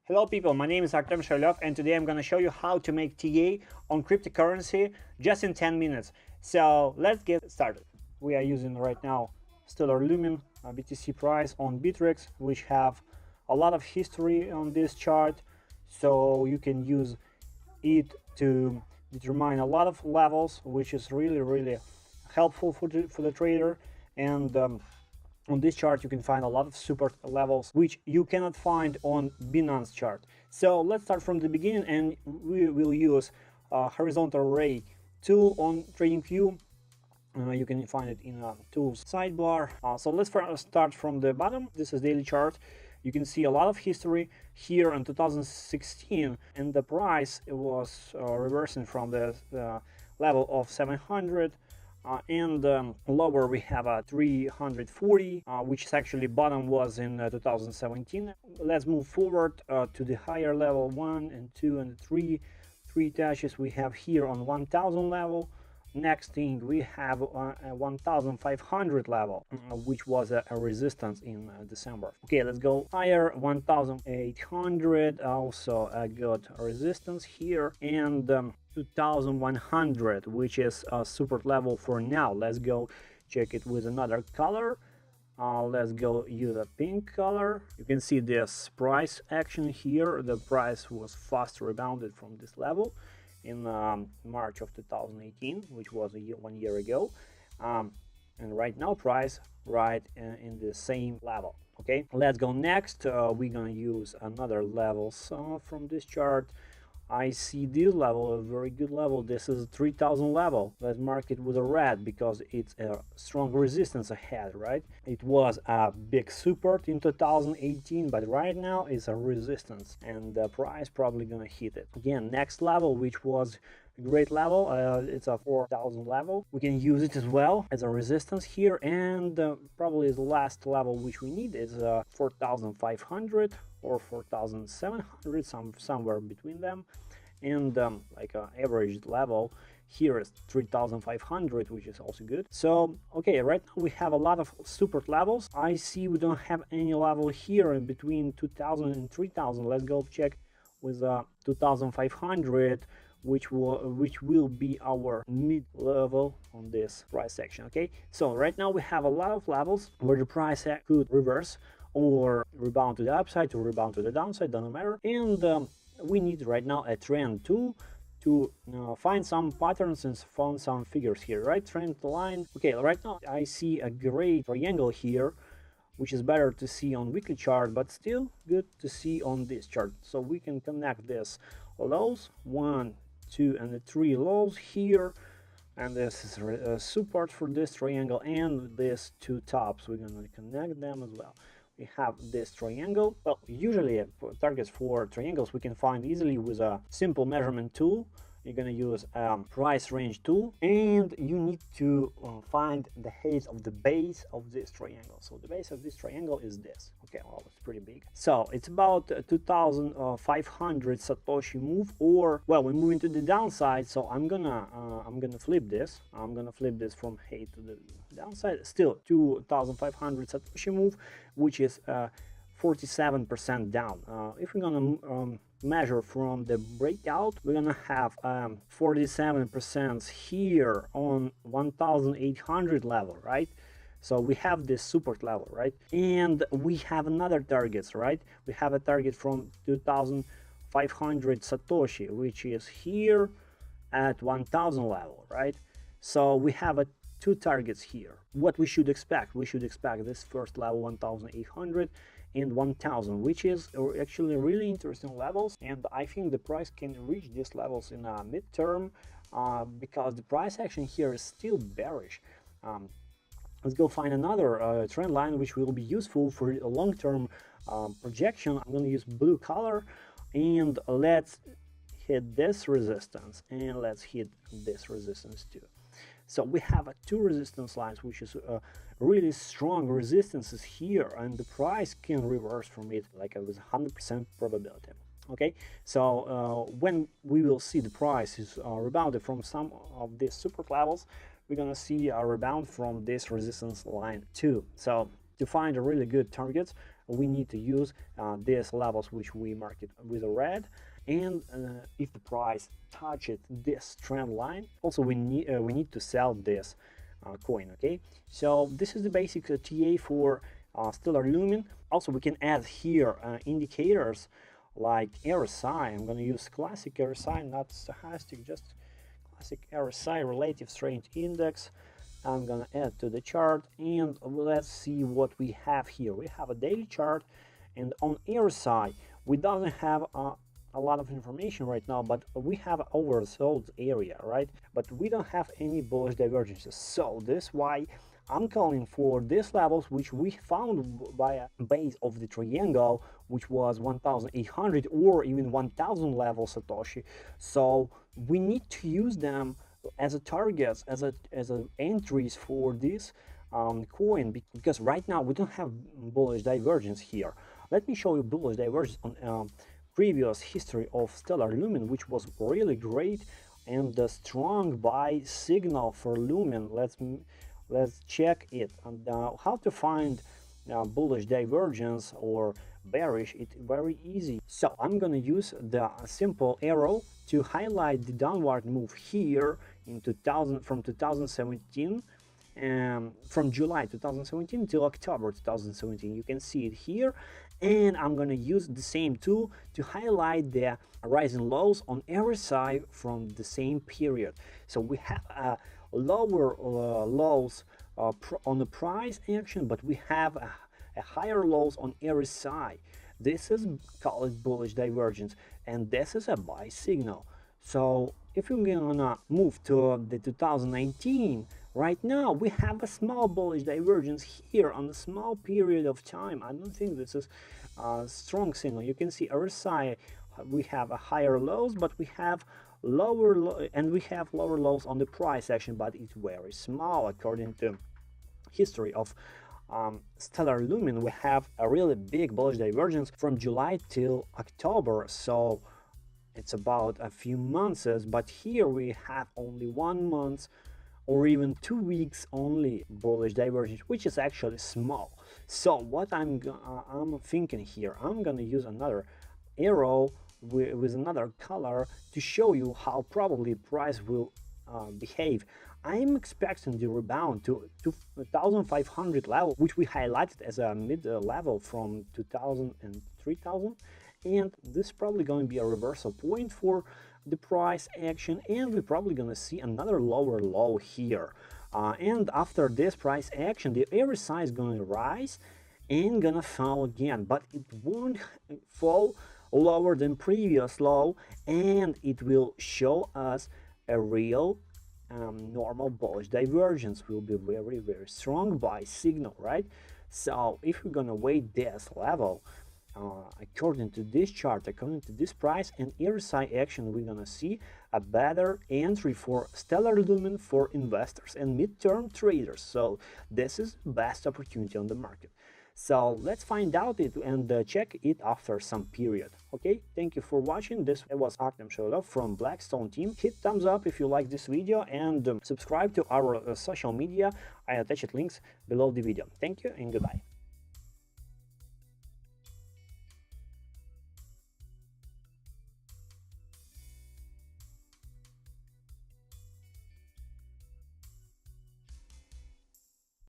Hello people, my name is Artem Shalov and today I'm going to show you how to make TA on cryptocurrency just in 10 minutes. So let's get started. We are using right now stellar Lumen BTC price on Bittrex, which have a lot of history on this chart. So you can use it to determine a lot of levels, which is really helpful for the trader. And on this chart you can find a lot of support levels which you cannot find on Binance chart. So let's start from the beginning, and we will use a horizontal array tool on TradingView. You can find it in a tools sidebar. So let's start from the bottom. This is daily chart. You can see a lot of history here in 2016, and the price was reversing from the level of 700. And lower we have a 340, which is actually bottom was in 2017. Let's move forward to the higher level 1 and 2 and 3 touches we have here on 1000 level. Next thing we have a 1500 level, which was a resistance in December. Okay, let's go higher. 1800 also got a resistance here, and 2100, which is a support level for now. Let's go check it with another color. Let's go use a pink color. You can see this price action here. The price was fast rebounded from this level in March of 2018, which was 1 year ago, and right now price right in the same level. Okay, let's go next. We're gonna use another levels from this chart. I see this level, a very good level. This is 3000 level. Let's mark it with a red because it's a strong resistance ahead, right? It was a big support in 2018, but right now it's a resistance, and the price probably gonna hit it again. Next level, which was a great level, it's a 4000 level. We can use it as well as a resistance here, and probably the last level which we need is 4500 or 4700, somewhere between them. And like an average level here is 3500, which is also good. So okay, right now we have a lot of support levels. I see we don't have any level here in between 2000 and 3000. Let's go check with 2500, which will be our mid level on this price section. Okay, so right now we have a lot of levels where the price could reverse or rebound to the upside or rebound to the downside, doesn't matter. And we need right now a trend tool to find some patterns and find some figures here, right? Trend line. Okay, right now I see a great triangle here, which is better to see on weekly chart, but still good to see on this chart. So we can connect this lows, 1, 2 and 3 lows here, and this is support for this triangle, and these two tops we're gonna connect them as well. We have this triangle. Well, usually targets for triangles we can find easily with a simple measurement tool. You're gonna use a price range tool, and you need to find the height of the base of this triangle. So the base of this triangle is this. Okay, well, it's pretty big. So it's about 2500 Satoshi move, or well, we're moving to the downside. So I'm gonna flip this. I'm gonna flip this from height to the downside. Still 2500 Satoshi move, which is 47% down. If we're gonna measure from the breakout, we're gonna have 47% here on 1800 level, right? So we have this support level, right? And we have another targets, right? We have a target from 2500 Satoshi, which is here at 1000 level, right? So we have two targets here. What we should expect? We should expect this first level 1800 and 1000, which is actually really interesting levels, and I think the price can reach these levels in a midterm because the price action here is still bearish. Let's go find another trend line which will be useful for a long-term projection. I'm going to use blue color, and let's hit this resistance, and let's hit this resistance too. So we have two resistance lines, which is really strong resistances here, and the price can reverse from it like with 100% probability. Okay, so when we will see the price is rebounded from some of these support levels, we're gonna see a rebound from this resistance line too. So to find a really good target, we need to use these levels which we mark it with a red, and if the price touches this trend line, also we need to sell this coin. Okay, so this is the basic TA for Stellar Lumen. Also we can add here indicators like RSI. I'm going to use classic RSI, not stochastic, just classic RSI, relative strength index. I'm gonna add to the chart, and let's see what we have here. We have a daily chart, and on RSI we don't have a lot of information right now, but we have oversold area, right? But we don't have any bullish divergences, so this is why I'm calling for these levels, which we found by a base of the triangle, which was 1,800 or even 1,000 level Satoshi. So we need to use them as a targets, as a entries for this coin, because right now we don't have bullish divergence here. Let me show you bullish divergence on previous history of Stellar Lumen, which was really great, and the strong buy signal for Lumen. Let's check it. And how to find bullish divergence or bearish, it's very easy. So I'm gonna use the simple arrow to highlight the downward move here in from 2017, from July 2017 till October 2017. You can see it here, and I'm gonna use the same tool to highlight the rising lows on RSI from the same period. So we have lower lows on the price action, but we have a higher lows on RSI. This is called bullish divergence, and this is a buy signal. So if you're gonna move to the 2019, right now we have a small bullish divergence here on a small period of time. I don't think this is a strong signal. You can see RSI, we have a higher lows, but we have lower lows on the price action, but it's very small. According to history of Stellar Lumen, we have a really big bullish divergence from July till October, so it's about a few months, but here we have only 1 month or even 2 weeks only bullish divergence, which is actually small. So what I'm thinking here, I'm gonna use another arrow with another color to show you how probably price will behave. I'm expecting the rebound to 2,500 level, which we highlighted as a mid level from 2,000 and 3,000, and this is probably going to be a reversal point for the price action, and we're probably going to see another lower low here, and after this price action the RSI is going to rise and gonna fall again, but it won't fall lower than previous low, and it will show us a real normal bullish divergence. Will be very strong buy signal, right? So if we're gonna wait this level, according to this chart, according to this price and RSI action, we're gonna see a better entry for Stellar Lumen for investors and midterm traders. So this is the best opportunity on the market. So let's find out it and check it after some period. Okay, thank you for watching. This was Artem Sholov from Blackstone team. Hit thumbs up if you like this video, and subscribe to our social media. I attached links below the video. Thank you and goodbye.